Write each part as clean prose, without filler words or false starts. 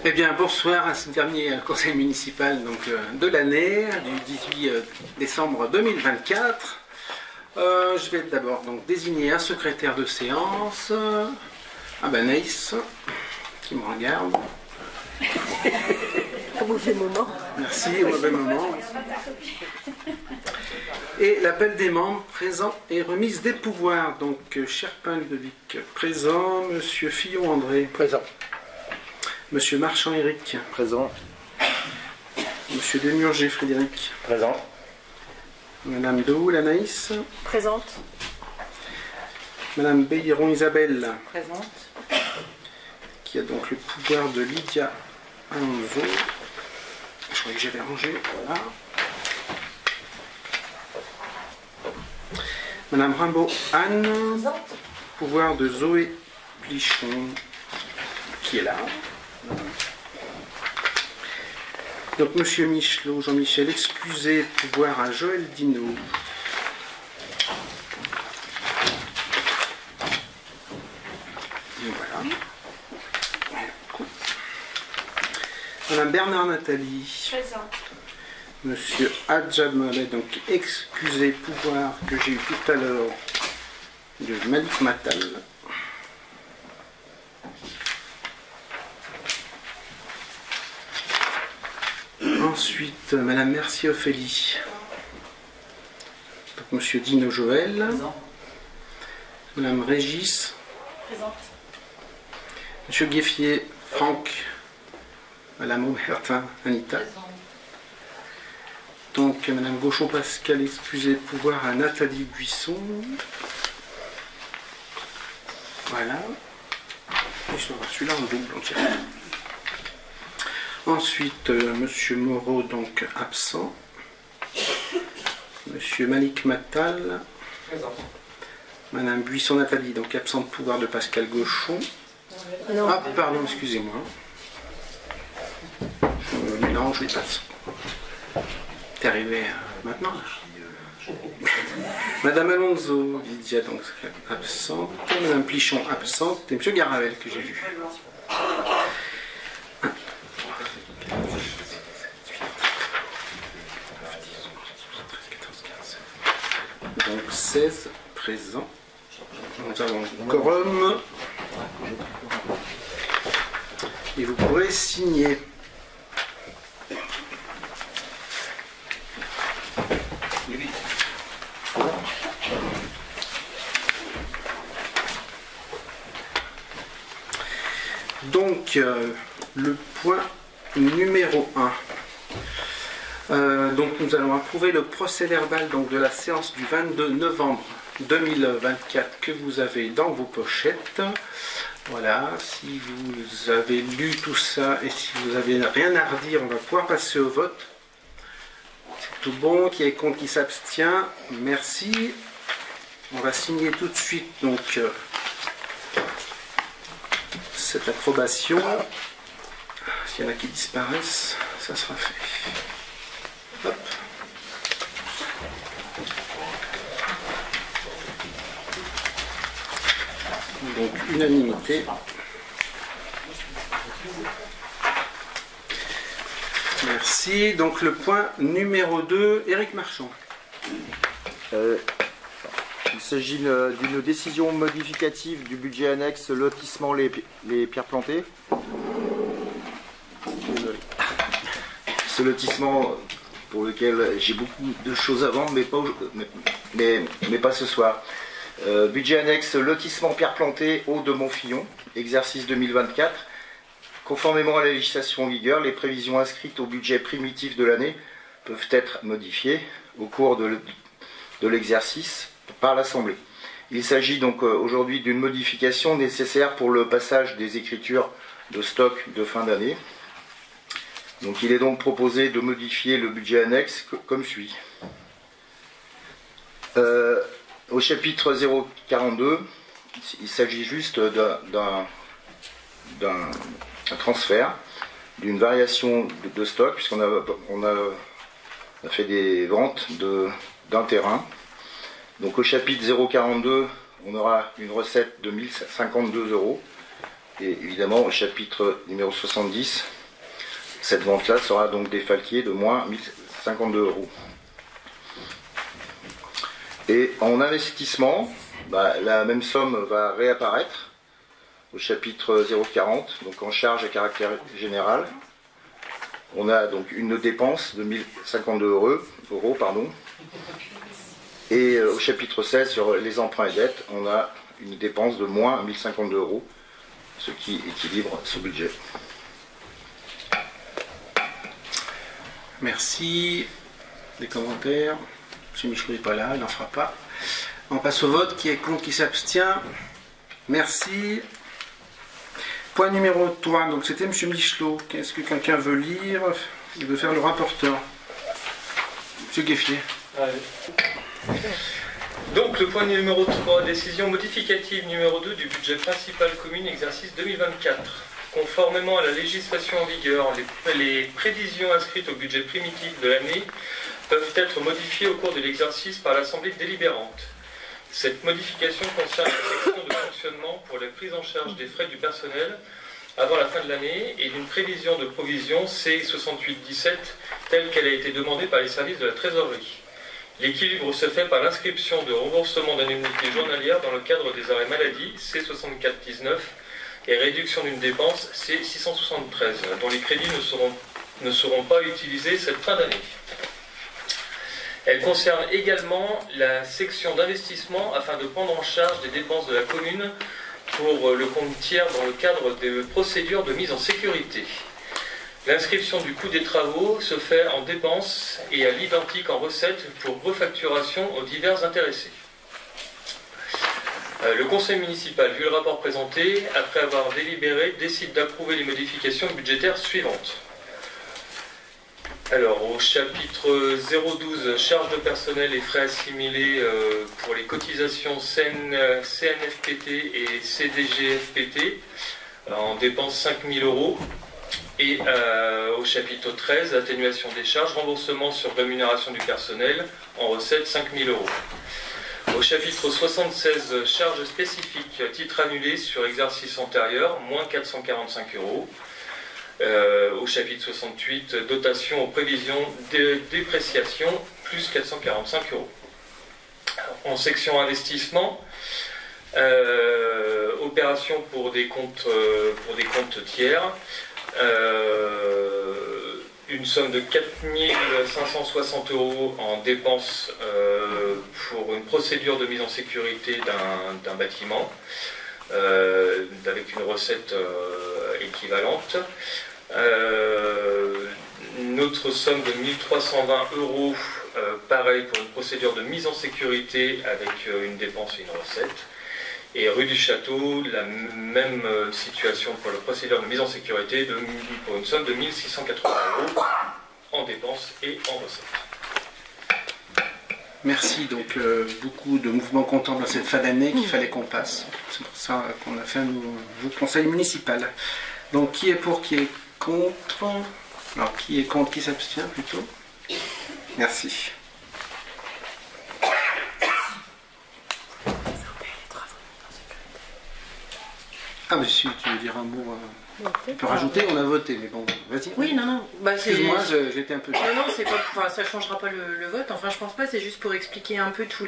Eh bien, bonsoir à ce dernier conseil municipal donc, de l'année, du 18 décembre 2024. Je vais d'abord donc désigner un secrétaire de séance, Naïs, qui me regarde. Au mauvais moment. Merci, au mauvais moment. Et l'appel des membres, présent et remise des pouvoirs. Donc, Cherpin Ludovic, présent. Monsieur Fillon André. Présent. Monsieur Marchand Éric. Présent. Monsieur Demurger Frédéric. Présent. Madame Dehoul Anaïs. Présente. Madame Béiron Isabelle. Présente. Qui a donc le pouvoir de Lydia Alonso. Je croyais que j'avais rangé. Voilà. Madame Rimbaud Anne. Présente. Pouvoir de Zoé Plichon. Qui est là. Donc Monsieur Michelot, Jean-Michel, excusez, pouvoir à Joël Dino. Et voilà. Madame Bernard Nathalie. Présente. Monsieur Adjab Mohamed, donc excusez, pouvoir que j'ai eu tout à l'heure de Malik Matal. Ensuite, Madame Mercier Ophélie. Donc, Monsieur Dino Joël. Présent. Madame Régis. Présente. Monsieur Gueffier Franck. Madame Aubertin Anita. Présente. Donc, Madame Gauchon Pascal, excusez, pouvoir à Nathalie Buisson. Voilà. Et je dois avoir celui-là en double, on dirait. Ensuite, Monsieur Moreau, donc absent. Monsieur Malik Matal. Présent. Madame Buisson Nathalie, donc absente pouvoir de Pascal Gauchon. Non. Ah, pardon, excusez-moi. Je mélange les passes. T'es arrivé maintenant là. Madame Alonso, Lydia, donc absente. Madame Plichon, absente. Et Monsieur Garavel, que j'ai vu. Donc 16 présents. Nous avons quorum. Et vous pourrez signer. Donc, le point numéro 1. Donc, nous allons approuver le procès-verbal donc, de la séance du 22 novembre 2024 que vous avez dans vos pochettes. Voilà, si vous avez lu tout ça et si vous n'avez rien à redire, on va pouvoir passer au vote. C'est tout bon, qui est contre, qui s'abstient. Merci. On va signer tout de suite donc cette approbation. S'il y en a qui disparaissent, ça sera fait. Hop. Donc unanimité. Merci. Donc le point numéro 2, Éric Marchand. Il s'agit d'une décision modificative du budget annexe lotissement les pierres plantées. Ce lotissement pour lequel j'ai beaucoup de choses à vendre, mais pas ce soir. Budget annexe lotissement pierres plantées Haut de Montfillon, exercice 2024. Conformément à la législation en vigueur, les prévisions inscrites au budget primitif de l'année peuvent être modifiées au cours de l'exercice par l'Assemblée. Il s'agit donc aujourd'hui d'une modification nécessaire pour le passage des écritures de stock de fin d'année. Donc il est donc proposé de modifier le budget annexe comme suit. Au chapitre 042, il s'agit juste d'un transfert, d'une variation de stock, puisqu'on a fait des ventes d'un terrain. Donc au chapitre 042, on aura une recette de 1052 €. Et évidemment, au chapitre numéro 70, cette vente-là sera donc défalquée de moins 1052 euros. Et en investissement, la même somme va réapparaître au chapitre 040, donc en charge à caractère général. On a donc une dépense de 1052 euros, pardon. Et au chapitre 16, sur les emprunts et dettes, on a une dépense de moins 1052 euros, ce qui équilibre ce budget. Merci. Des commentaires? M. Michelot n'est pas là, il n'en fera pas. On passe au vote. Qui est contre, qui s'abstient? Merci. Point numéro 3, donc c'était M. Michelot. Est-ce que quelqu'un veut lire? Il veut faire le rapporteur. M. Gueffier. Allez. Donc le point numéro 3, décision modificative numéro 2 du budget principal commune exercice 2024. Conformément à la législation en vigueur, les prévisions inscrites au budget primitif de l'année peuvent être modifiées au cours de l'exercice par l'Assemblée délibérante. Cette modification concerne la section de fonctionnement pour la prise en charge des frais du personnel avant la fin de l'année et d'une prévision de provision C6817 telle qu'elle a été demandée par les services de la trésorerie. L'équilibre se fait par l'inscription de remboursement d'indemnités journalières dans le cadre des arrêts maladie C6419 et réduction d'une dépense C673 dont les crédits ne seront pas utilisés cette fin d'année. Elle concerne également la section d'investissement afin de prendre en charge des dépenses de la commune pour le compte tiers dans le cadre des procédures de mise en sécurité. L'inscription du coût des travaux se fait en dépenses et à l'identique en recettes pour refacturation aux divers intéressés. Le conseil municipal, vu le rapport présenté, après avoir délibéré, décide d'approuver les modifications budgétaires suivantes. Alors, au chapitre 012, charges de personnel et frais assimilés pour les cotisations CNFPT et CDGFPT, en dépenses 5 000 euros. Et au chapitre 13, atténuation des charges, remboursement sur rémunération du personnel, en recettes 5 000 euros. Au chapitre 76, charges spécifiques, titres annulés sur exercice antérieur, moins 445 euros. Au chapitre 68, dotation aux prévisions de dépréciation, plus 445 euros. En section investissement, opération pour des comptes tiers, une somme de 4 560 euros en dépenses pour une procédure de mise en sécurité d'un bâtiment, avec une recette équivalente. Une autre somme de 1320 euros, pareil pour une procédure de mise en sécurité avec une dépense et une recette. Et rue du Château, la même situation pour la procédure de mise en sécurité pour une somme de 1680 euros en dépenses et en recettes. Merci, donc beaucoup de mouvements comptants dans cette fin d'année qu'il fallait qu'on passe. C'est pour ça qu'on a fait un nouveau conseil municipal. Donc qui est pour, qui est contre? Alors qui est contre, qui s'abstient plutôt? Merci. Ah mais si tu veux dire un mot, tu peux rajouter, on a voté, mais bon, vas-y. Oui, non. Excuse-moi, j'étais un peu... Non, c'est pas, enfin, ça changera pas le vote. Enfin, je pense pas. C'est juste pour expliquer un peu tous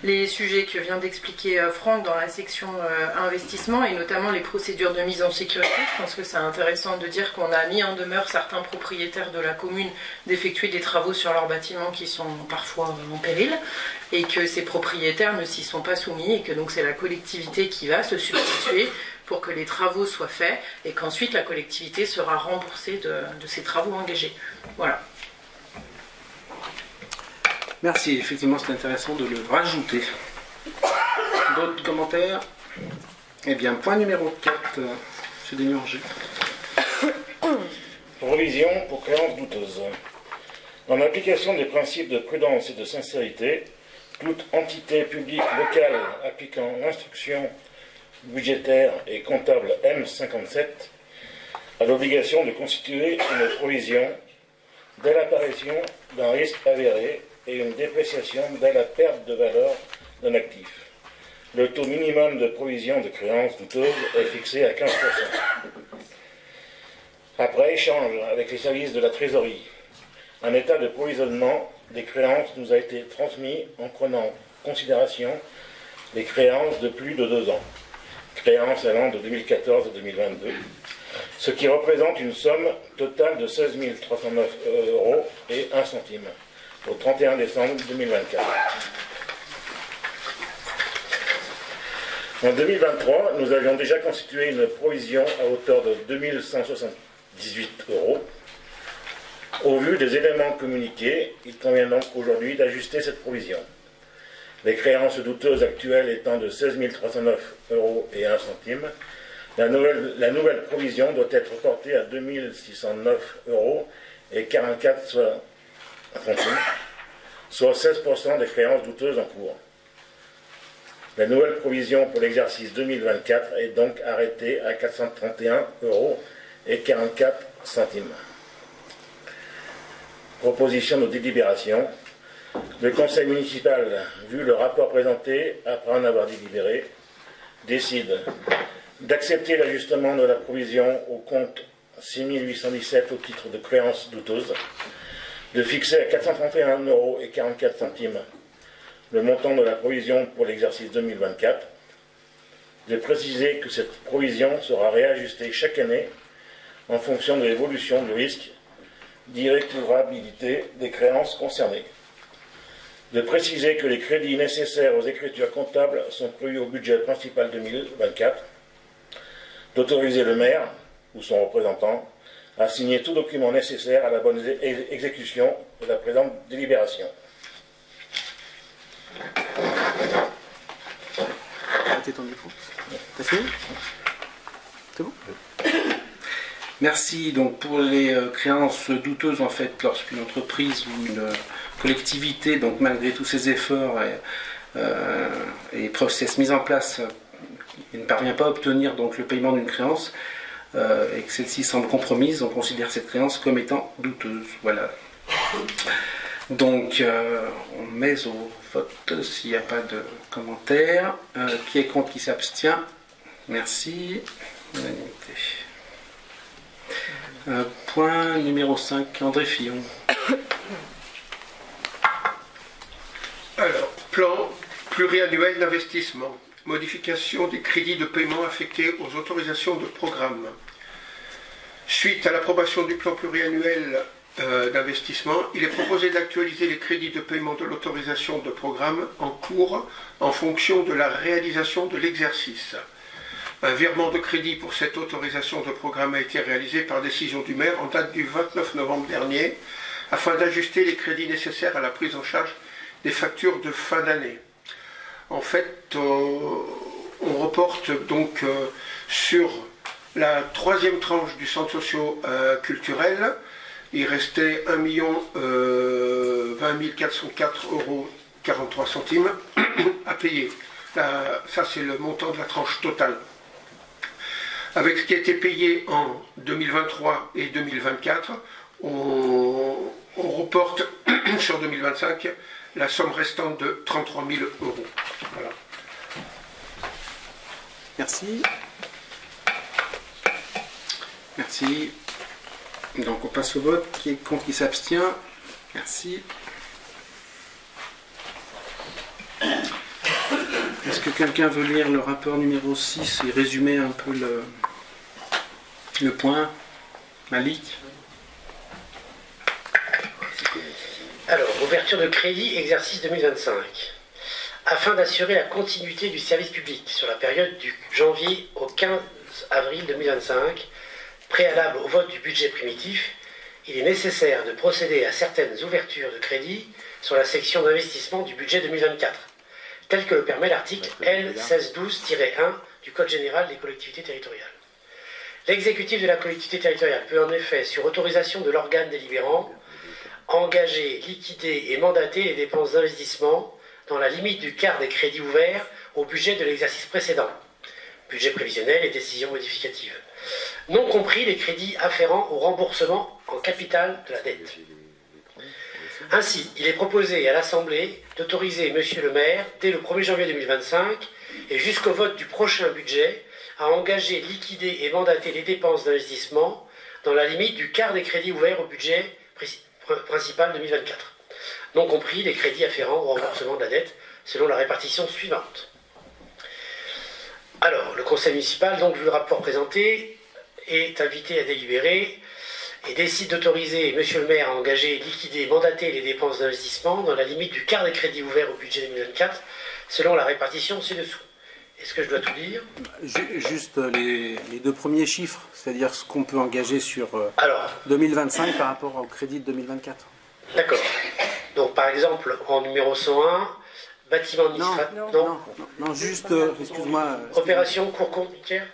les sujets que vient d'expliquer Franck dans la section investissement et notamment les procédures de mise en sécurité. Je pense que c'est intéressant de dire qu'on a mis en demeure certains propriétaires de la commune d'effectuer des travaux sur leurs bâtiments qui sont parfois en péril et que ces propriétaires ne s'y sont pas soumis et que donc c'est la collectivité qui va se substituer pour que les travaux soient faits et qu'ensuite la collectivité sera remboursée de ces travaux engagés. Voilà. Merci, effectivement c'est intéressant de le rajouter. D'autres commentaires? Eh bien, point numéro 4, M. Desnurger. Provision pour créances douteuses. En application des principes de prudence et de sincérité, toute entité publique locale appliquant l'instruction budgétaire et comptable M57 a l'obligation de constituer une provision dès l'apparition d'un risque avéré et une dépréciation dès la perte de valeur d'un actif. le taux minimum de provision de créances douteuses est fixé à 15%. Après échange avec les services de la trésorerie, un état de provisionnement des créances nous a été transmis en prenant en considération les créances de plus de 2 ans, créances allant de 2014 à 2022, ce qui représente une somme totale de 16 309 € et 1 centime au 31 décembre 2024. En 2023, nous avions déjà constitué une provision à hauteur de 2 178 €. Au vu des éléments communiqués, il convient donc aujourd'hui d'ajuster cette provision. Les créances douteuses actuelles étant de 16 309 € et 1 centime, la nouvelle provision doit être portée à 2 609 € et 44 centimes, soit 16% des créances douteuses en cours. La nouvelle provision pour l'exercice 2024 est donc arrêtée à 431 € et 44 centimes. Proposition de délibération. Le conseil municipal, vu le rapport présenté, après en avoir délibéré, décide d'accepter l'ajustement de la provision au compte 6817 au titre de créances douteuses, de fixer à 431 € et 44 centimes le montant de la provision pour l'exercice 2024, de préciser que cette provision sera réajustée chaque année en fonction de l'évolution du risque d'irrécouvrabilité des créances concernées, de préciser que les crédits nécessaires aux écritures comptables sont prévus au budget principal 2024, d'autoriser le maire ou son représentant à signer tout document nécessaire à la bonne exécution de la présente délibération. Ton micro. T'as fini? C'est bon? Merci. Donc pour les créances douteuses, en fait, lorsqu'une entreprise ou une collectivité, donc malgré tous ses efforts et process mis en place, ne parvient pas à obtenir donc le paiement d'une créance et que celle-ci semble compromise, on considère cette créance comme étant douteuse. Voilà. Donc on met au vote s'il n'y a pas de commentaires. Qui est contre, qui s'abstient? Merci. Unanimité. Point numéro 5, André Fillon. Alors, plan pluriannuel d'investissement. Modification des crédits de paiement affectés aux autorisations de programme. Suite à l'approbation du plan pluriannuel d'investissement, il est proposé d'actualiser les crédits de paiement de l'autorisation de programme en cours en fonction de la réalisation de l'exercice. Un virement de crédit pour cette autorisation de programme a été réalisé par décision du maire en date du 29 novembre dernier afin d'ajuster les crédits nécessaires à la prise en charge des factures de fin d'année. En fait, on reporte donc sur la 3e tranche du centre socio-culturel. Il restait 1 20 404 € 43 centimes à payer. Ça, c'est le montant de la tranche totale. Avec ce qui a été payé en 2023 et 2024, on reporte sur 2025 la somme restante de 33 000 €. Voilà. Merci. Merci. Donc on passe au vote. Qui est contre, qui s'abstient? Merci. Est-ce que quelqu'un veut lire le rapport numéro 6 et résumer un peu le point? Malik? Alors, ouverture de crédit, exercice 2025. Afin d'assurer la continuité du service public sur la période du janvier au 15 avril 2025, préalable au vote du budget primitif, il est nécessaire de procéder à certaines ouvertures de crédit sur la section d'investissement du budget 2024, tel que le permet l'article L 1612-1 du Code général des collectivités territoriales. L'exécutif de la collectivité territoriale peut en effet, sur autorisation de l'organe délibérant, engager, liquider et mandater les dépenses d'investissement dans la limite du quart des crédits ouverts au budget de l'exercice précédent, budget prévisionnel et décision modificative, non compris les crédits afférents au remboursement en capital de la dette. Ainsi, il est proposé à l'Assemblée d'autoriser Monsieur le maire, dès le 1er janvier 2025 et jusqu'au vote du prochain budget, à engager, liquider et mandater les dépenses d'investissement dans la limite du quart des crédits ouverts au budget principal 2024, non compris les crédits afférents au remboursement de la dette, selon la répartition suivante. Alors, le conseil municipal, donc, vu le rapport présenté, est invité à délibérer et décide d'autoriser Monsieur le maire à engager, liquider et mandater les dépenses d'investissement dans la limite du quart des crédits ouverts au budget 2024, selon la répartition ci-dessous. Est-ce que je dois tout dire? Juste les deux premiers chiffres, c'est-à-dire ce qu'on peut engager sur 2025 par rapport au crédit de 2024. D'accord. Donc, par exemple, en numéro 101, bâtiment administratif... Non, juste, excuse-moi. Opération cours routière.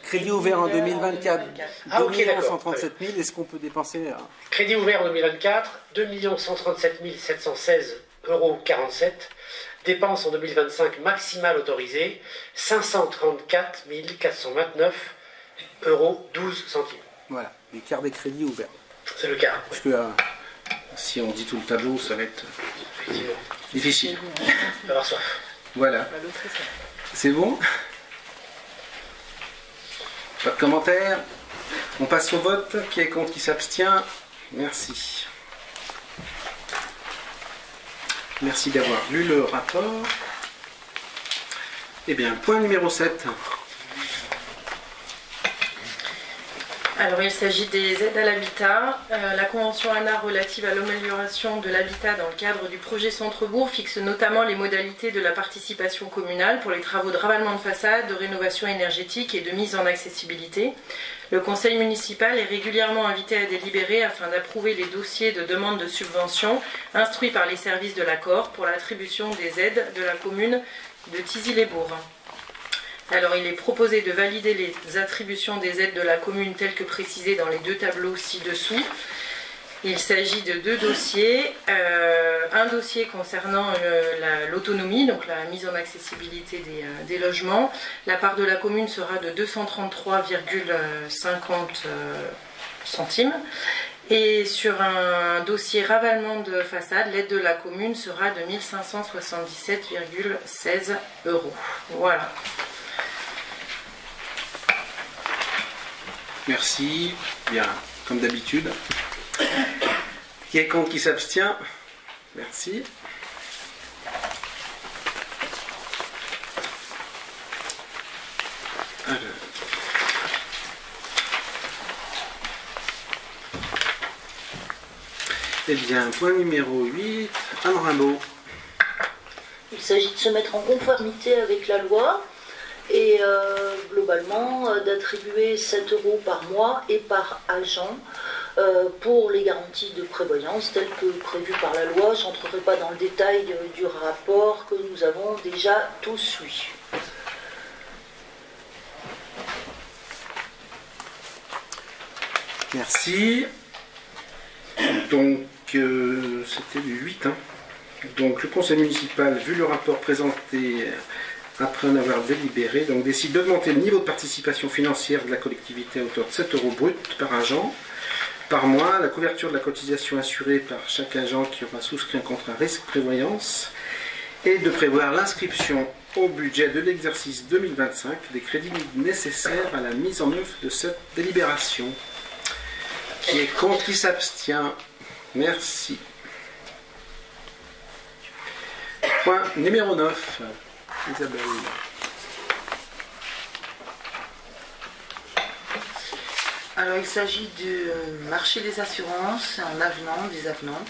Crédit ouvert en 2024, Ah, 2 ok, d'accord. 137 000, est-ce qu'on peut dépenser Crédit ouvert en 2024, 2 137 716,47 €. Dépenses en 2025 maximale autorisée, 534 429,12 €. Voilà, l'écart des crédits ouverts. C'est le cas. Parce que si on dit tout le tableau, ça va être difficile. On va avoir soif. Voilà. C'est bon? Pas de commentaires? On passe au vote. Qui est contre, qui s'abstient? Merci. Merci d'avoir lu le rapport. Eh bien, point numéro 7. Alors, il s'agit des aides à l'habitat. La Convention ANA relative à l'amélioration de l'habitat dans le cadre du projet Centre-Bourg fixe notamment les modalités de la participation communale pour les travaux de ravalement de façade, de rénovation énergétique et de mise en accessibilité. Le conseil municipal est régulièrement invité à délibérer afin d'approuver les dossiers de demande de subvention instruits par les services de l'accord pour l'attribution des aides de la commune de Thizy-les-Bourgs. Alors, il est proposé de valider les attributions des aides de la commune telles que précisées dans les deux tableaux ci-dessous. Il s'agit de deux dossiers. Un dossier concernant l'autonomie, donc la mise en accessibilité des logements. La part de la commune sera de 233,50 centimes. Et sur un dossier ravalement de façade, l'aide de la commune sera de 1 577,16 €. Voilà. Merci. Bien, comme d'habitude. Qui est contre, qui s'abstient? Merci. Alors. Eh bien, point numéro 8, Anne Rimbaud. Il s'agit de se mettre en conformité avec la loi et globalement d'attribuer 7 € par mois et par agent pour les garanties de prévoyance telles que prévues par la loi. Je n'entrerai pas dans le détail du rapport que nous avons déjà tous lu. Merci. Donc, c'était du 8. Hein. Donc, le conseil municipal, vu le rapport présenté après en avoir délibéré, donc décide d'augmenter le niveau de participation financière de la collectivité à hauteur de 7 € brut par agent par mois, la couverture de la cotisation assurée par chaque agent qui aura souscrit un contrat risque prévoyance, et de prévoir l'inscription au budget de l'exercice 2025 des crédits nécessaires à la mise en œuvre de cette délibération. Qui est contre, qui s'abstient? Merci. Point numéro 9. Isabelle. Alors, il s'agit du marché des assurances, un avenant, des avenants.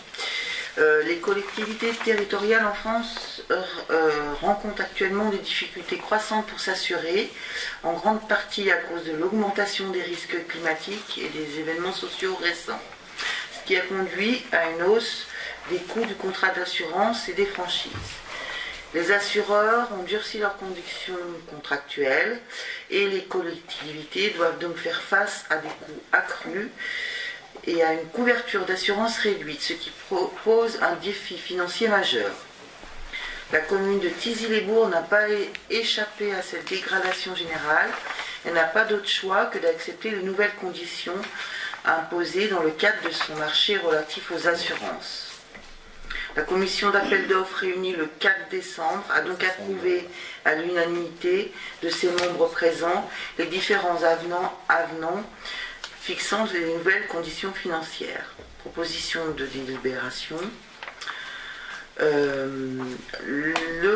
Les collectivités territoriales en France rencontrent actuellement des difficultés croissantes pour s'assurer, en grande partie à cause de l'augmentation des risques climatiques et des événements sociaux récents, ce qui a conduit à une hausse des coûts du contrat d'assurance et des franchises. Les assureurs ont durci leurs conditions contractuelles et les collectivités doivent donc faire face à des coûts accrus et à une couverture d'assurance réduite, ce qui pose un défi financier majeur. La commune de Thizy-les-Bourgs n'a pas échappé à cette dégradation générale et n'a pas d'autre choix que d'accepter les nouvelles conditions imposées dans le cadre de son marché relatif aux assurances. La commission d'appel d'offres réunie le 4 décembre a donc approuvé à l'unanimité de ses membres présents les différents avenants fixant les nouvelles conditions financières. Proposition de délibération. Le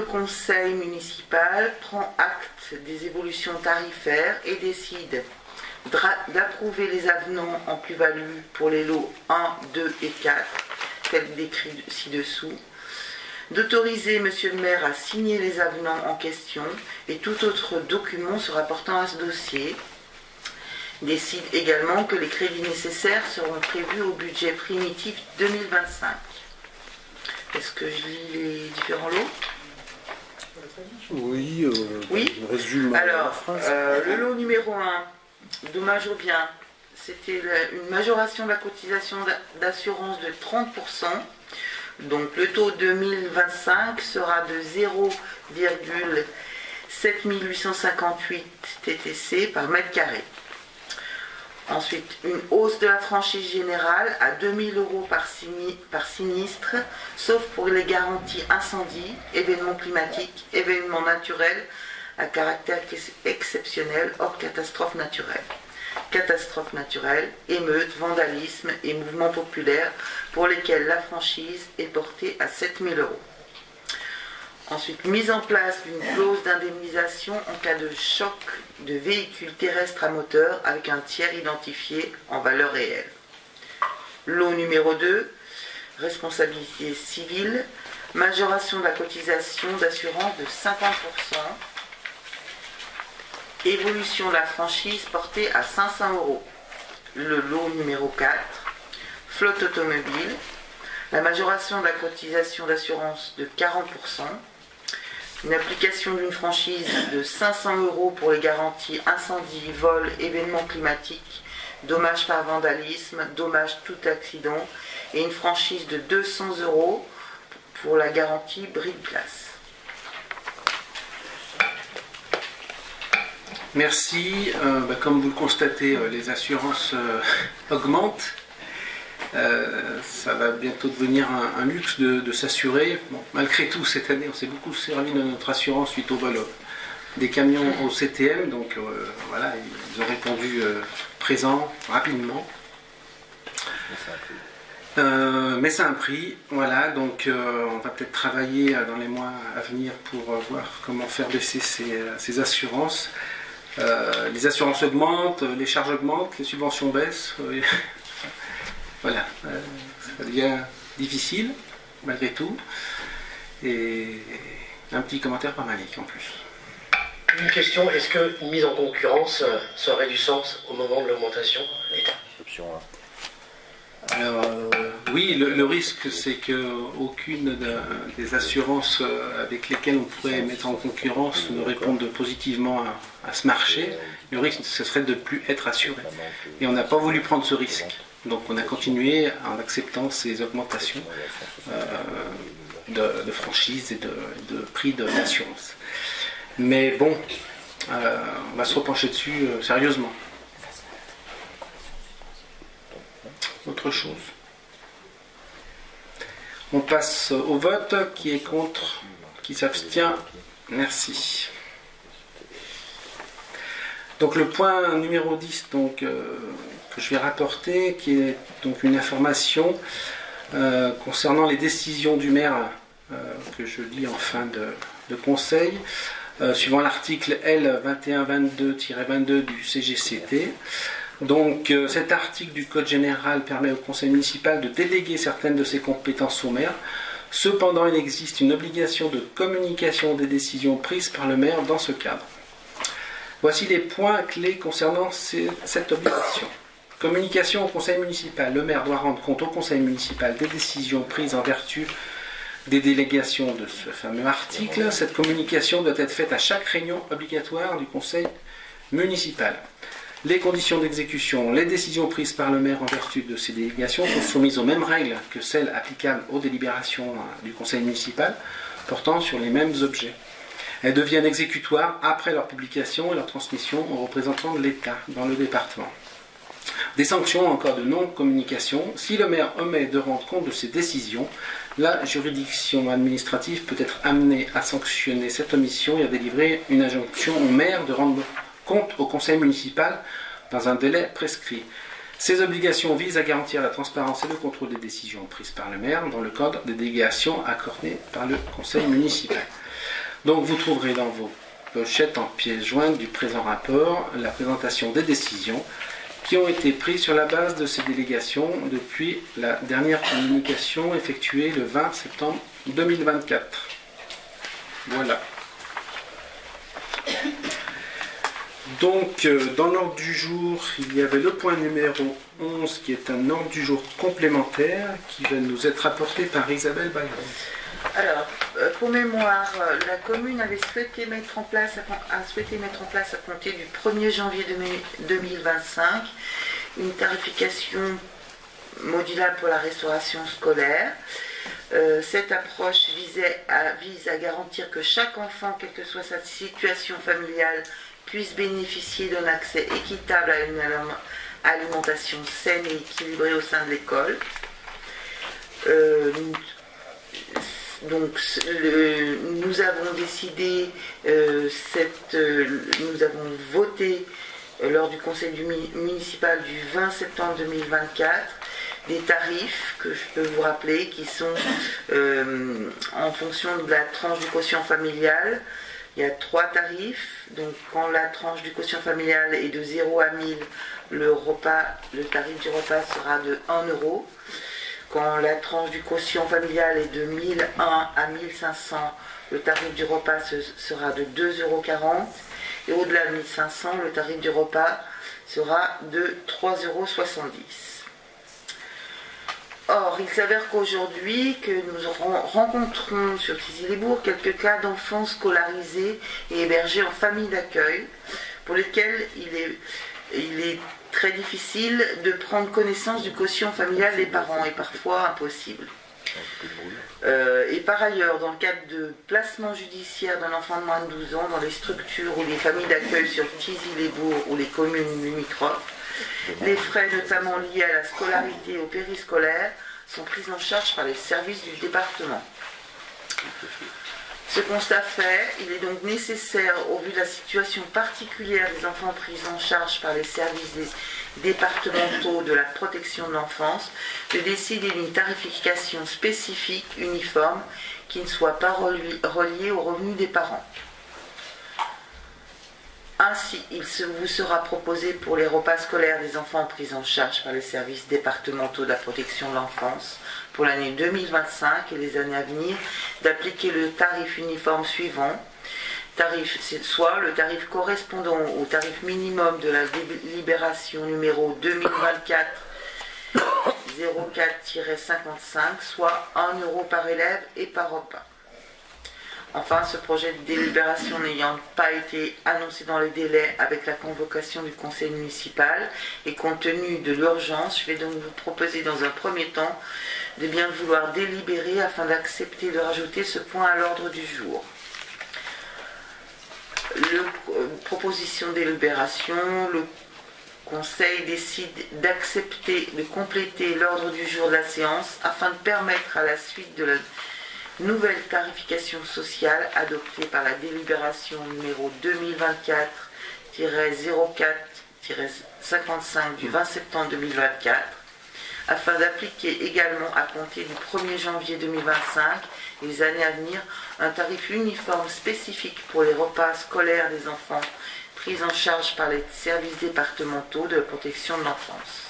conseil municipal prend acte des évolutions tarifaires et décide d'approuver les avenants en plus-value pour les lots 1, 2 et 4, tels décrits ci-dessous, d'autoriser Monsieur le maire à signer les avenants en question et tout autre document se rapportant à ce dossier, décide également que les crédits nécessaires seront prévus au budget primitif 2025. Est-ce que je lis les différents lots? Oui, oui. Résume alors, la phrase. Le lot numéro 1, dommage aux biens, c'était une majoration de la cotisation d'assurance de 30%. Donc le taux 2025 sera de 0,7858 TTC par mètre carré. Ensuite, une hausse de la franchise générale à 2000 € par sinistre, sauf pour les garanties incendie, événements climatiques, événements naturels à caractère exceptionnel hors catastrophe naturelle. Catastrophes naturelles, émeutes, vandalisme et mouvements populaires pour lesquels la franchise est portée à 7000 €. Ensuite, mise en place d'une clause d'indemnisation en cas de choc de véhicules terrestres à moteur avec un tiers identifié en valeur réelle. Lot numéro 2, responsabilité civile, majoration de la cotisation d'assurance de 50%, évolution de la franchise portée à 500 €. Le lot numéro 4, flotte automobile, la majoration de la cotisation d'assurance de 40%, une application d'une franchise de 500 € pour les garanties incendie, vol, événements climatiques, dommages par vandalisme, dommages tout accident, et une franchise de 200 € pour la garantie bris-de-glace. Merci. Comme vous le constatez, les assurances augmentent. Ça va bientôt devenir un luxe de s'assurer. Bon, malgré tout, cette année, on s'est beaucoup servi de notre assurance suite au vol des camions au CTM. Donc voilà, ils ont répondu présent rapidement. Mais c'est un prix. Voilà, donc on va peut-être travailler dans les mois à venir pour voir comment faire baisser ces assurances. Les assurances augmentent, les charges augmentent, les subventions baissent. Voilà, ça devient difficile, malgré tout. Et un petit commentaire par Malik en plus. Une question, est-ce qu'une mise en concurrence ça aurait du sens au moment de l'augmentation d'État? Alors, oui, le risque, c'est qu'aucune des assurances avec lesquelles on pourrait mettre en concurrence ne réponde positivement à ce marché. Le risque, ce serait de ne plus être assuré. Et on n'a pas voulu prendre ce risque. Donc on a continué en acceptant ces augmentations de franchise et de prix de l'assurance. Mais bon, on va se repencher dessus sérieusement. Autre chose. On passe au vote. Qui est contre? Qui s'abstient? Merci. Donc le point numéro 10 que je vais rapporter, qui est donc une information concernant les décisions du maire que je lis en fin de conseil, suivant l'article L2122-22 du CGCT. Donc cet article du Code général permet au conseil municipal de déléguer certaines de ses compétences au maire. Cependant, il existe une obligation de communication des décisions prises par le maire dans ce cadre. Voici les points clés concernant cette obligation. Communication au conseil municipal. Le maire doit rendre compte au conseil municipal des décisions prises en vertu des délégations de ce fameux article. Cette communication doit être faite à chaque réunion obligatoire du conseil municipal. Les conditions d'exécution, les décisions prises par le maire en vertu de ces délégations sont soumises aux mêmes règles que celles applicables aux délibérations du conseil municipal portant sur les mêmes objets. Elles deviennent exécutoires après leur publication et leur transmission aux représentants de l'État dans le département. Des sanctions en cas de non-communication. Si le maire omet de rendre compte de ses décisions, la juridiction administrative peut être amenée à sanctionner cette omission et à délivrer une injonction au maire de rendre compte au conseil municipal dans un délai prescrit. Ces obligations visent à garantir la transparence et le contrôle des décisions prises par le maire dans le cadre des délégations accordées par le conseil municipal. Donc vous trouverez dans vos pochettes en pièce jointe du présent rapport la présentation des décisions qui ont été prises sur la base de ces délégations depuis la dernière communication effectuée le 20 septembre 2024. Voilà. Donc, dans l'ordre du jour, il y avait le point numéro 11 qui est un ordre du jour complémentaire qui va nous être apporté par Isabelle Bayron. Alors, pour mémoire, la commune avait souhaité mettre en place à compter du 1er janvier 2025 une tarification modulable pour la restauration scolaire. Cette approche vise à garantir que chaque enfant, quelle que soit sa situation familiale, puisse bénéficier d'un accès équitable à une alimentation saine et équilibrée au sein de l'école. Donc, nous avons décidé, nous avons voté lors du conseil municipal du 20 septembre 2024 des tarifs que je peux vous rappeler qui sont en fonction de la tranche du quotient familial. Il y a 3 tarifs. Donc, quand la tranche du quotient familial est de 0 à 1000, le tarif du repas sera de 1 euro. Quand la tranche du quotient familial est de 1001 à 1500, le tarif du repas sera de 2,40 euros. Et au-delà de 1500, le tarif du repas sera de 3,70 euros. Or, il s'avère qu'aujourd'hui, que nous rencontrons sur Tizy-les-Bourgs quelques cas d'enfants scolarisés et hébergés en famille d'accueil, pour lesquels il est très difficile de prendre connaissance du quotient familial des parents, et parfois impossible. Et par ailleurs, dans le cadre de placement judiciaire d'un enfant de moins de 12 ans dans les structures ou les familles d'accueil sur Tizy-les-Bourgs ou les communes limitrophes, les frais notamment liés à la scolarité et au périscolaire sont pris en charge par les services du département. Ce constat fait, il est donc nécessaire, au vu de la situation particulière des enfants pris en charge par les services départementaux de la protection de l'enfance, de décider d'une tarification spécifique, uniforme, qui ne soit pas reliée aux revenus des parents. Ainsi, il vous sera proposé pour les repas scolaires des enfants pris en charge par les services départementaux de la protection de l'enfance pour l'année 2025 et les années à venir d'appliquer le tarif uniforme suivant, soit le tarif correspondant au tarif minimum de la délibération numéro 2024 04-55, soit 1 euro par élève et par repas. Enfin, ce projet de délibération n'ayant pas été annoncé dans les délais avec la convocation du conseil municipal et compte tenu de l'urgence, je vais donc vous proposer dans un premier temps de bien vouloir délibérer afin d'accepter de rajouter ce point à l'ordre du jour. Proposition de délibération, le conseil décide d'accepter, de compléter l'ordre du jour de la séance afin de permettre à la suite de la nouvelle tarification sociale adoptée par la délibération numéro 2024-04-55 du 20 septembre 2024, afin d'appliquer également à compter du 1er janvier 2025 et les années à venir un tarif uniforme spécifique pour les repas scolaires des enfants pris en charge par les services départementaux de la protection de l'enfance.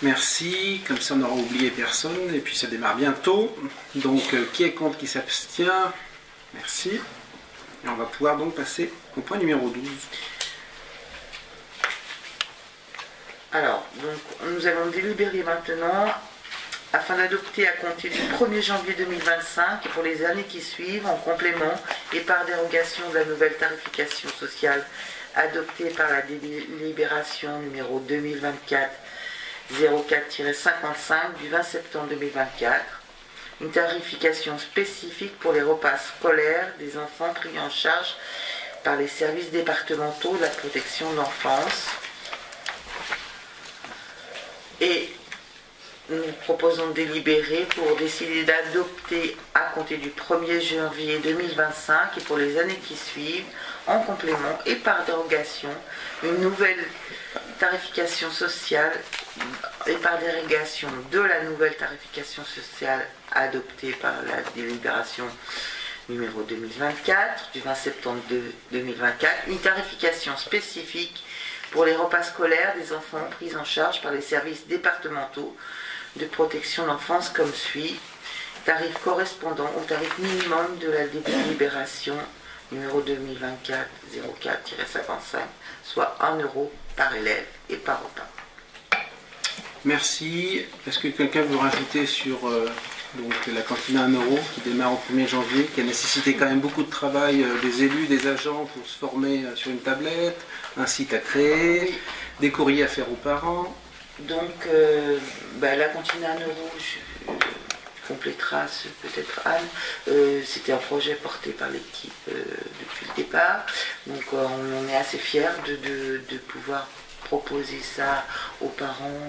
Merci, comme ça on n'aura oublié personne, et puis ça démarre bientôt. Donc qui est contre, qui s'abstient? Merci. Et on va pouvoir donc passer au point numéro 12. Alors, donc, nous allons délibérer maintenant afin d'adopter à compter du 1er janvier 2025 et pour les années qui suivent, en complément et par dérogation de la nouvelle tarification sociale adoptée par la délibération numéro 2024 04-55 du 20 septembre 2024, une tarification spécifique pour les repas scolaires des enfants pris en charge par les services départementaux de la protection de l'enfance Et nous proposons de délibérer pour décider d'adopter à compter du 1er janvier 2025 et pour les années qui suivent, en complément et par dérogation, une nouvelle tarification sociale et par dérogation de la nouvelle tarification sociale adoptée par la délibération numéro 2024 du 20 septembre 2024, une tarification spécifique pour les repas scolaires des enfants pris en charge par les services départementaux de protection de l'enfance comme suit. Tarif correspondant au tarif minimum de la délibération numéro 2024-04-55, soit 1 € par élève et par repas. Merci. Est-ce que quelqu'un veut rajouter sur donc, la cantine à 1 € qui démarre au 1er janvier, qui a nécessité quand même beaucoup de travail des élus, des agents pour se former sur une tablette, un site à créer, des courriers à faire aux parents? Donc, la cantine à 1 €, je complétera peut-être Anne, c'était un projet porté par l'équipe depuis le départ. Donc, on est assez fiers de pouvoir proposer ça aux parents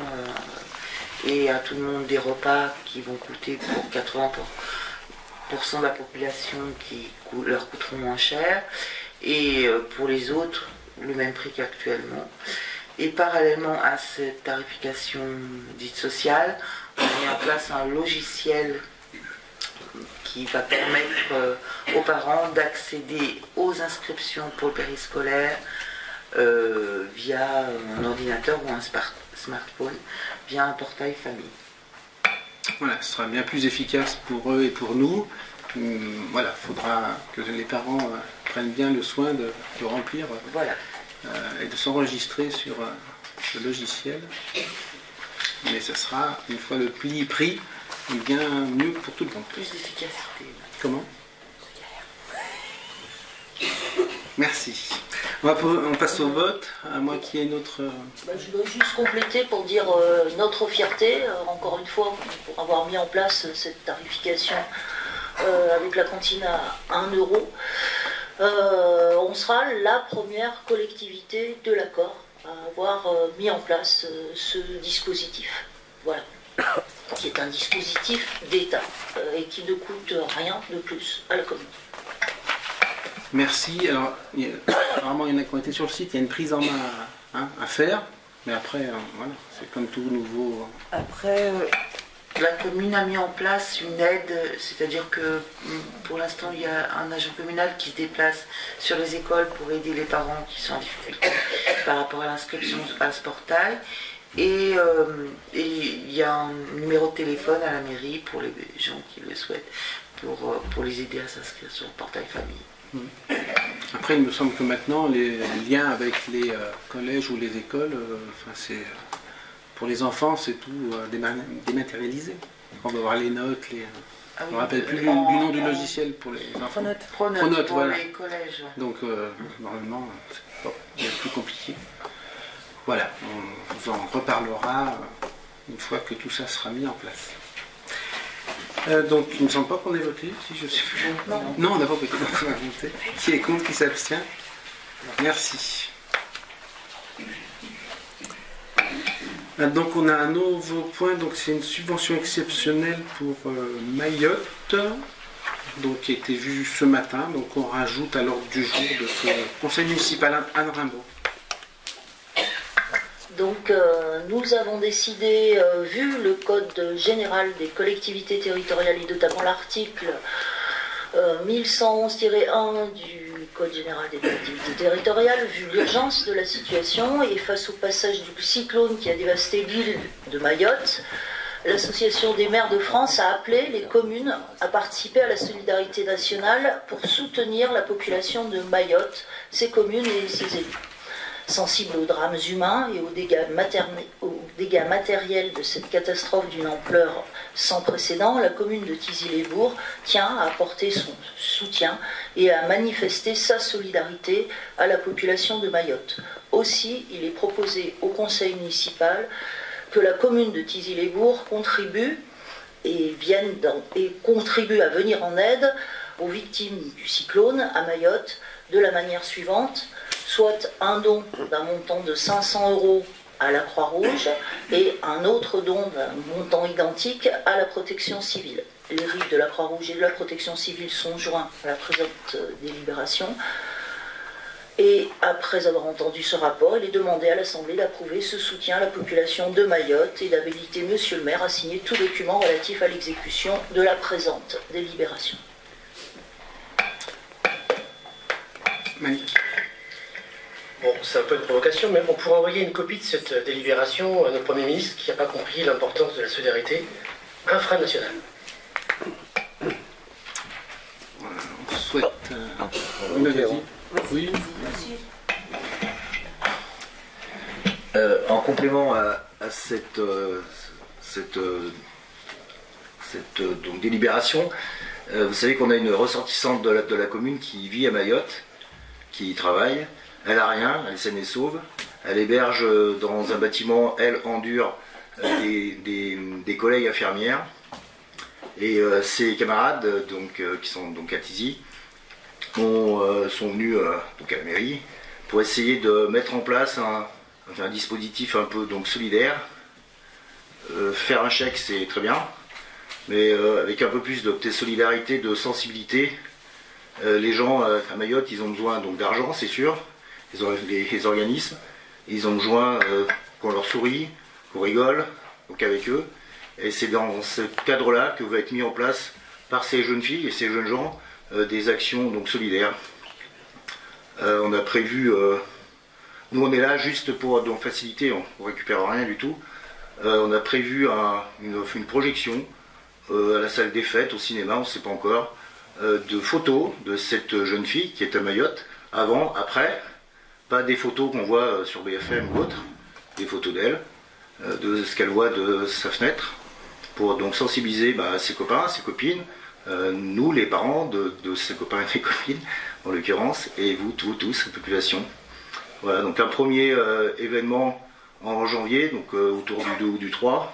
et à tout le monde des repas qui vont coûter pour 80% de la population qui leur coûteront moins cher. Et pour les autres, le même prix qu'actuellement. Et parallèlement à cette tarification dite sociale, on a mis en place un logiciel qui va permettre aux parents d'accéder aux inscriptions pour le périscolaire via un ordinateur ou un smartphone, via un portail famille. Voilà, ce sera bien plus efficace pour eux et pour nous. Voilà, il faudra que les parents prennent bien le soin de remplir. Voilà. Et de s'enregistrer sur ce logiciel. Mais ce sera, une fois le pli pris, bien mieux pour tout le monde. Plus d'efficacité. Comment? Merci. On passe au vote, à moins qu'il y ait une autre... Je dois juste compléter pour dire notre fierté, encore une fois, pour avoir mis en place cette tarification avec la cantine à 1 €. On sera la première collectivité de l'accord à avoir mis en place ce dispositif. Voilà. Qui est un dispositif d'État et qui ne coûte rien de plus à la commune. Merci. Alors, apparemment, il y en a qui ont été sur le site, il y a une prise en main à faire, mais après, voilà, c'est comme tout nouveau. Après, la commune a mis en place une aide, c'est-à-dire que pour l'instant il y a un agent communal qui se déplace sur les écoles pour aider les parents qui sont en difficulté par rapport à l'inscription à ce portail. Et il y a un numéro de téléphone à la mairie pour les gens qui le souhaitent, pour les aider à s'inscrire sur le portail famille. Après, il me semble que maintenant, les liens avec les collèges ou les écoles, c'est... Pour les enfants, c'est tout dématérialisé. On va voir les notes, je ne me rappelle plus du nom du logiciel pour les enfants. Pronote pour voilà. Les collèges. Donc, normalement, c'est plus compliqué. Voilà, on vous en reparlera une fois que tout ça sera mis en place. Donc, il ne me semble pas qu'on ait voté, si je sais plus. Non, on n'a pas voté. Qui est contre, qui s'abstient? Merci. Donc on a un nouveau point, donc c'est une subvention exceptionnelle pour Mayotte, donc qui a été vue ce matin, donc on rajoute à l'ordre du jour de ce conseil municipal Anne Rimbaud. Donc nous avons décidé, vu le code général des collectivités territoriales et notamment l'article 1111-1 du Code général des collectivités territoriales, vu l'urgence de la situation et face au passage du cyclone qui a dévasté l'île de Mayotte, l'Association des maires de France a appelé les communes à participer à la solidarité nationale pour soutenir la population de Mayotte, ses communes et ses élus. Sensible aux drames humains et aux dégâts matériels de cette catastrophe d'une ampleur sans précédent, la commune de Thizy-les-Bourgs tient à apporter son soutien et à manifester sa solidarité à la population de Mayotte. Aussi, il est proposé au conseil municipal que la commune de Thizy-les-Bourgs contribue à venir en aide aux victimes du cyclone à Mayotte de la manière suivante: soit un don d'un montant de 500 € à la Croix-Rouge et un autre don d'un montant identique à la protection civile. Les RIF de la Croix-Rouge et de la protection civile sont joints à la présente délibération. Et après avoir entendu ce rapport, il est demandé à l'Assemblée d'approuver ce soutien à la population de Mayotte et d'habiliter Monsieur le maire à signer tout document relatif à l'exécution de la présente délibération. Malik. Bon, c'est un peu de provocation, mais on pourrait envoyer une copie de cette délibération à notre Premier ministre qui n'a pas compris l'importance de la solidarité infranationale. Voilà, on souhaite... Oui. En complément à cette donc, délibération, vous savez qu'on a une ressortissante de la commune qui vit à Mayotte, qui y travaille. Elle n'a rien, elle est saine et sauve. Elle héberge dans un bâtiment, elle, en dur, des collègues infirmières. Et ses camarades, donc, qui sont donc à Tizi, sont venus donc à la mairie pour essayer de mettre en place un dispositif un peu donc solidaire. Faire un chèque, c'est très bien, mais avec un peu plus de solidarité, de sensibilité. Les gens à Mayotte, ils ont besoin donc d'argent, c'est sûr. Les organismes, ils ont besoin qu'on leur sourie, qu'on rigole, donc avec eux. Et c'est dans ce cadre-là que va être mis en place par ces jeunes filles et ces jeunes gens des actions donc solidaires. On a prévu, nous on est là juste pour donc faciliter, on ne récupère rien du tout. On a prévu une projection à la salle des fêtes, au cinéma, on ne sait pas encore, de photos de cette jeune fille qui est à Mayotte, avant, après, pas des photos qu'on voit sur BFM ou autre, des photos d'elle, de ce qu'elle voit de sa fenêtre, pour donc sensibiliser ses copains, ses copines, nous les parents de ses copains et ses copines, en l'occurrence, et vous tous, la population. Voilà, donc un premier événement en janvier, donc autour du 2 ou du 3,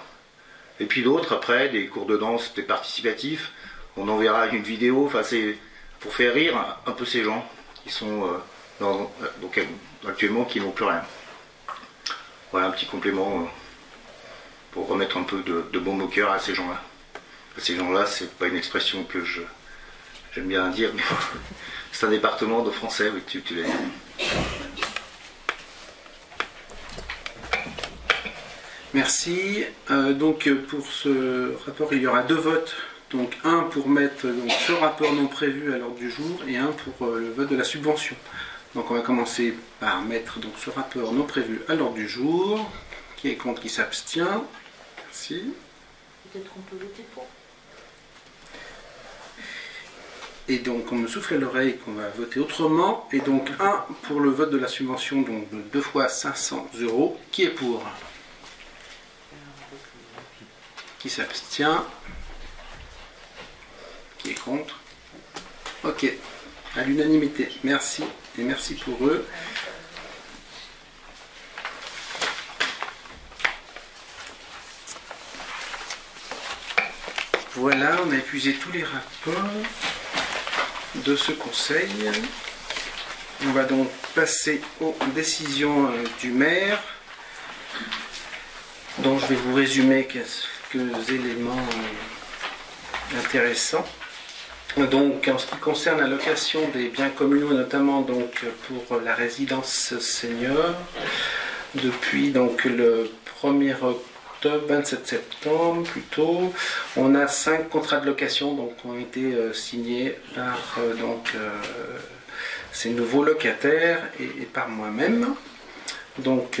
et puis d'autres après, des cours de danse, des participatifs, on enverra une vidéo, enfin c'est pour faire rire un peu ces gens qui sont donc actuellement qui n'ont plus rien. Voilà un petit complément pour remettre un peu de baume au cœur à ces gens-là. Ces gens-là, c'est pas une expression que j'aime bien dire, mais c'est un département de français, oui, tu l'as dit. Merci. Donc pour ce rapport, il y aura 2 votes. Donc un pour mettre donc, ce rapport non prévu à l'ordre du jour et un pour le vote de la subvention. Donc on va commencer par mettre donc, ce rapport non prévu à l'ordre du jour. Qui est contre, qui s'abstient. Merci. Peut-être qu'on peut voter pour. Et donc on me souffle à l'oreille qu'on va voter autrement. Et donc un pour le vote de la subvention, donc de 2 fois 500 €. Qui est pour? Qui s'abstient? Qui est contre? Ok, à l'unanimité. Merci et merci pour eux. Voilà, on a épuisé tous les rapports de ce conseil. On va donc passer aux décisions du maire, dont je vais vous résumer quelques éléments intéressants. Donc, en ce qui concerne la location des biens communaux, notamment donc pour la résidence senior, depuis donc le 1er octobre, 27 septembre plutôt, on a 5 contrats de location donc, qui ont été signés par ces nouveaux locataires et par moi-même. Donc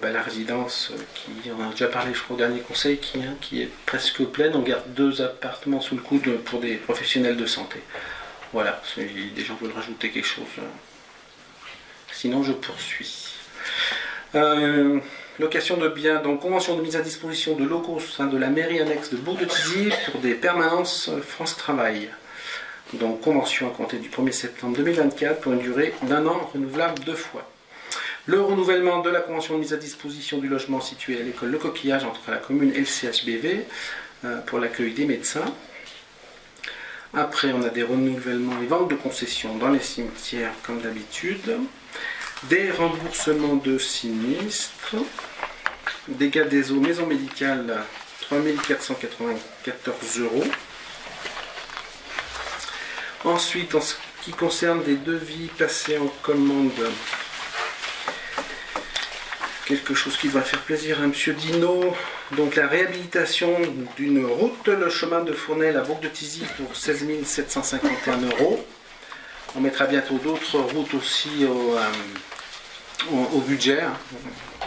la résidence, qui on a déjà parlé je crois au dernier conseil, qui est presque pleine, on garde 2 appartements sous le coude pour des professionnels de santé. Voilà, si des gens veulent rajouter quelque chose, sinon je poursuis. Location de biens, donc convention de mise à disposition de locaux au sein de la mairie annexe de Bourg-de-Thizy pour des permanences France Travail. Donc convention à compter du 1er septembre 2024 pour une durée d'1 an renouvelable 2 fois. Le renouvellement de la convention de mise à disposition du logement situé à l'école Le Coquillage entre la commune et le CHBV pour l'accueil des médecins. Après, on a des renouvellements et ventes de concessions dans les cimetières comme d'habitude. Des remboursements de sinistres. Dégâts des eaux, maison médicale, 3 494 €. Ensuite, en ce qui concerne des devis passés en commande, quelque chose qui va faire plaisir à M. Dino. Donc la réhabilitation d'une route, le chemin de Fournel à Bourg-de-Thizy pour 16 751 €. On mettra bientôt d'autres routes aussi au budget.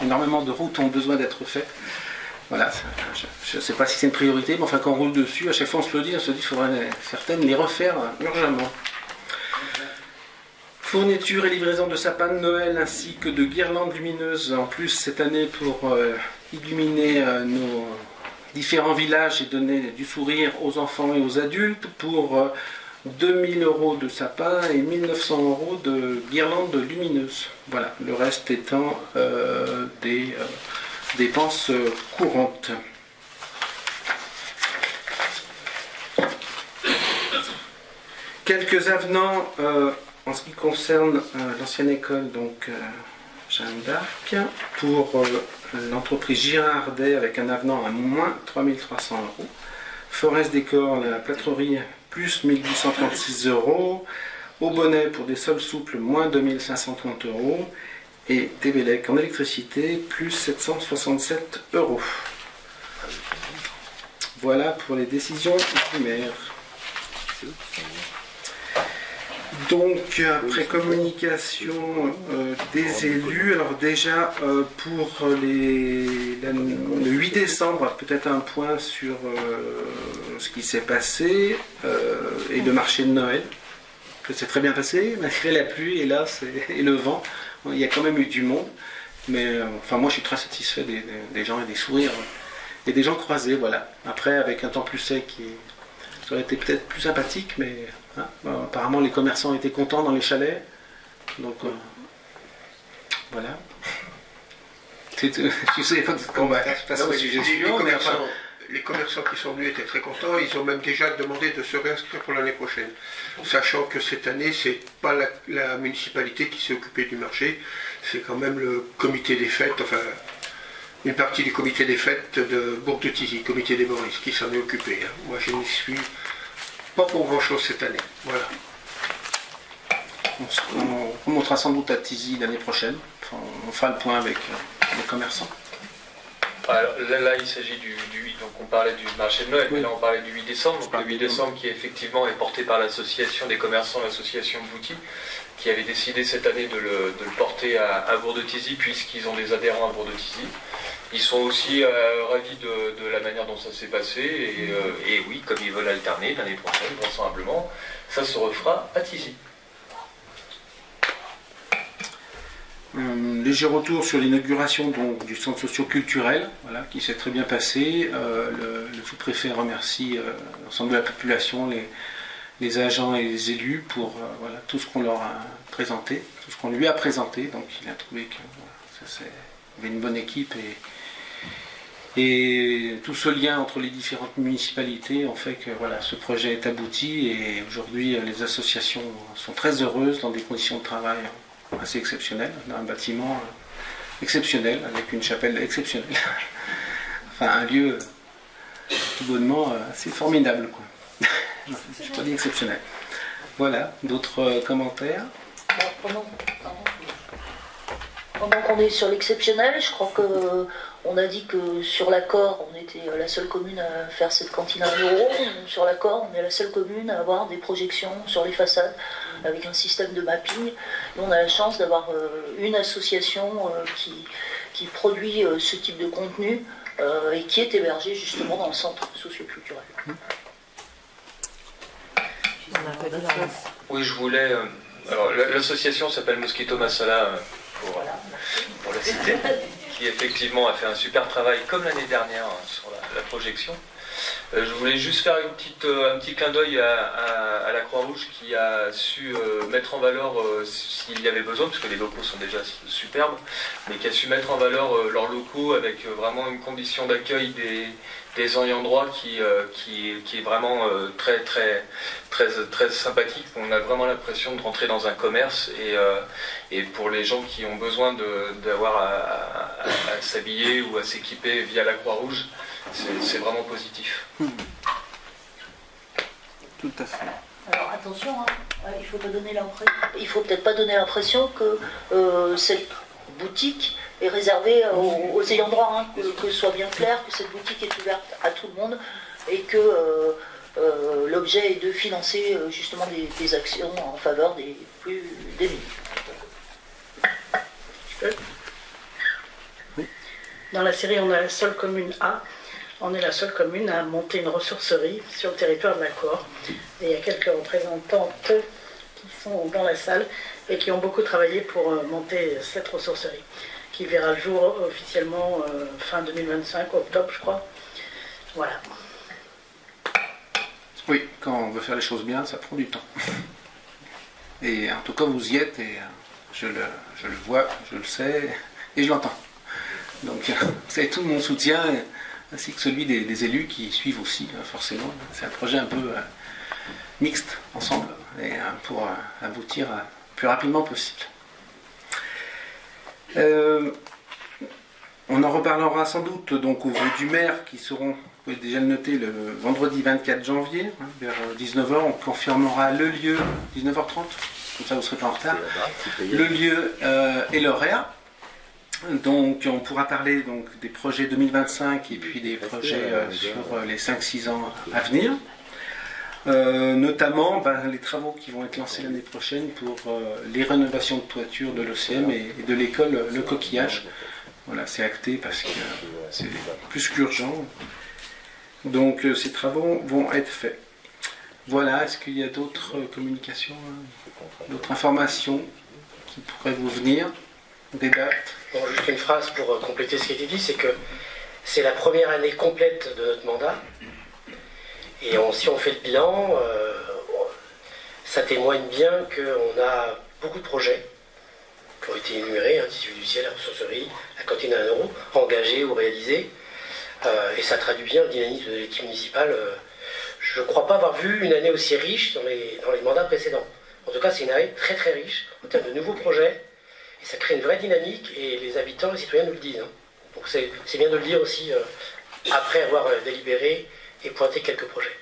Énormément de routes ont besoin d'être faites. Voilà, je ne sais pas si c'est une priorité, mais enfin quand on roule dessus, à chaque fois on se le dit, qu'il faudrait certaines les refaire urgemment. Fourniture et livraison de sapins de Noël ainsi que de guirlandes lumineuses en plus cette année pour illuminer nos différents villages et donner du sourire aux enfants et aux adultes pour 2000 € de sapins et 1900 € de guirlandes lumineuses. Voilà, le reste étant des dépenses courantes. Quelques avenants en ce qui concerne l'ancienne école, donc Jeanne d'Arc, pour l'entreprise Girardet avec un avenant à moins 3300 €. Forest Décor, la plâtrerie, plus 1836 €. Au bonnet pour des sols souples, moins 2530 €. Et Tébélec en électricité, plus 767 €. Voilà pour les décisions du maire. Donc, après communication des élus, alors déjà pour le 8 décembre, peut-être un point sur ce qui s'est passé et le marché de Noël. Ça s'est très bien passé, malgré la pluie et le vent. Il y a quand même eu du monde, mais enfin moi je suis très satisfait des gens et des sourires et des gens croisés, voilà. Après avec un temps plus sec, ça aurait été peut-être plus sympathique, mais hein, apparemment les commerçants étaient contents dans les chalets, donc voilà. Tu sais pas comment passer au sujet suivant. Les commerçants qui sont venus étaient très contents, ils ont même déjà demandé de se réinscrire pour l'année prochaine. Sachant que cette année, c'est pas la municipalité qui s'est occupée du marché, c'est quand même le comité des fêtes, enfin une partie du comité des fêtes de Bourg-de-Thizy, comité des Maurice, qui s'en est occupé. Moi je n'y suis pas pour grand chose cette année. Voilà. On remontera sans doute à Thizy l'année prochaine, enfin, on fera le point avec les commerçants. Alors, là, il s'agit du 8, donc on parlait du marché de Noël, mais là on parlait du 8 décembre, donc le 8 décembre qui effectivement est porté par l'association des commerçants, l'association Bouti, qui avait décidé cette année de le porter à Bourg-de-Thizy, puisqu'ils ont des adhérents à Bourg-de-Thizy. Ils sont aussi ravis de la manière dont ça s'est passé, et oui, comme ils veulent alterner l'année prochaine, vraisemblablement, ça se refera à Thizy. Léger retour sur l'inauguration du centre socio-culturel, voilà, qui s'est très bien passé. Le sous-préfet remercie l'ensemble de la population, les agents et les élus pour voilà, tout ce qu'on leur a présenté, tout ce qu'on lui a présenté. Donc il a trouvé que il y avait une bonne équipe et tout ce lien entre les différentes municipalités ont fait que voilà, ce projet est abouti et aujourd'hui les associations sont très heureuses dans des conditions de travail assez exceptionnel, dans un bâtiment exceptionnel, avec une chapelle exceptionnelle. Enfin, un lieu tout bonnement assez formidable, quoi. Je peux pas dire exceptionnel. Voilà, d'autres commentaires? Pendant qu'on est sur l'exceptionnel, je crois que on a dit que sur l'accord, on était la seule commune à faire cette cantine à 1 €. Sur l'accord, on est la seule commune à avoir des projections sur les façades avec un système de mapping. Et on a la chance d'avoir une association qui produit ce type de contenu et qui est hébergée justement dans le centre socio-culturel. Oui, je voulais... alors, l'association s'appelle Mosquito Masala, pour la citer, qui effectivement a fait un super travail, comme l'année dernière, sur la projection. Je voulais juste faire un petit clin d'œil à la Croix-Rouge qui a su mettre en valeur, s'il y avait besoin, parce que les locaux sont déjà superbes, mais qui a su mettre en valeur leurs locaux avec vraiment une condition d'accueil des ayants droit qui est vraiment très sympathique. On a vraiment l'impression de rentrer dans un commerce et pour les gens qui ont besoin d'avoir à s'habiller ou à s'équiper via la Croix-Rouge, c'est vraiment positif. Tout à fait. Alors attention, hein, il faut peut-être pas donner l'impression que cette boutique est réservée aux ayants droit, hein, que ce soit bien clair que cette boutique est ouverte à tout le monde et que l'objet est de financer justement des actions en faveur des plus démunis. Dans la série, on a la seule commune A. On est la seule commune à monter une ressourcerie sur le territoire de la Corre. Et il y a quelques représentantes qui sont dans la salle et qui ont beaucoup travaillé pour monter cette ressourcerie, qui verra le jour officiellement fin 2025, octobre je crois. Voilà. Oui, quand on veut faire les choses bien, ça prend du temps. Et en tout cas, vous y êtes et je le vois, je le sais et je l'entends. Donc, vous avez tout mon soutien, ainsi que celui des élus qui suivent aussi, forcément. C'est un projet un peu mixte, ensemble, et pour aboutir le plus rapidement possible. On en reparlera sans doute donc aux vœux du maire qui seront, vous pouvez déjà le noter, le vendredi 24 janvier, vers 19h. On confirmera le lieu, 19h30, comme ça vous ne serez pas en retard, le lieu et l'horaire. Donc on pourra parler donc, des projets 2025 et puis des projets sur les 5-6 ans à venir. Notamment les travaux qui vont être lancés l'année prochaine pour les rénovations de toiture de l'OCM et de l'école Le Coquillage. Voilà, c'est acté parce que c'est plus qu'urgent. Donc ces travaux vont être faits. Voilà, est-ce qu'il y a d'autres communications, d'autres informations qui pourraient vous venir, des dates? Bon, juste une phrase pour compléter ce qui a été dit, c'est que c'est la première année complète de notre mandat. Et si on fait le bilan, ça témoigne bien qu'on a beaucoup de projets qui ont été énumérés, tissu du ciel, la ressourcerie, la cantine à 1 euro, engagés ou réalisés. Et ça traduit bien le dynamisme de l'équipe municipale. Je ne crois pas avoir vu une année aussi riche dans les mandats précédents. En tout cas, c'est une année très très riche en termes de nouveaux projets. Et ça crée une vraie dynamique et les habitants, les citoyens nous le disent. Donc c'est bien de le dire aussi après avoir délibéré et pointé quelques projets.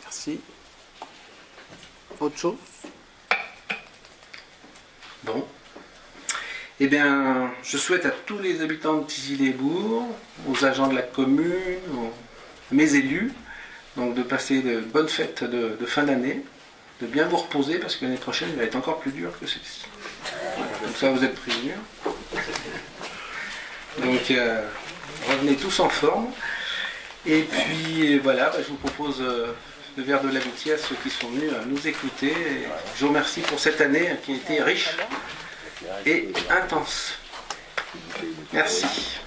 Merci. Autre chose? Bon. Eh bien, je souhaite à tous les habitants de Thizy-les-Bourgs, aux agents de la commune, à mes élus, donc de passer de bonnes fêtes de fin d'année, de bien vous reposer parce que l'année prochaine va être encore plus dure que celle-ci. Comme ça, vous êtes prévenus. Donc, revenez tous en forme. Et puis, voilà, je vous propose le verre de l'amitié à ceux qui sont venus nous écouter. Et je vous remercie pour cette année qui a été riche et intense. Merci.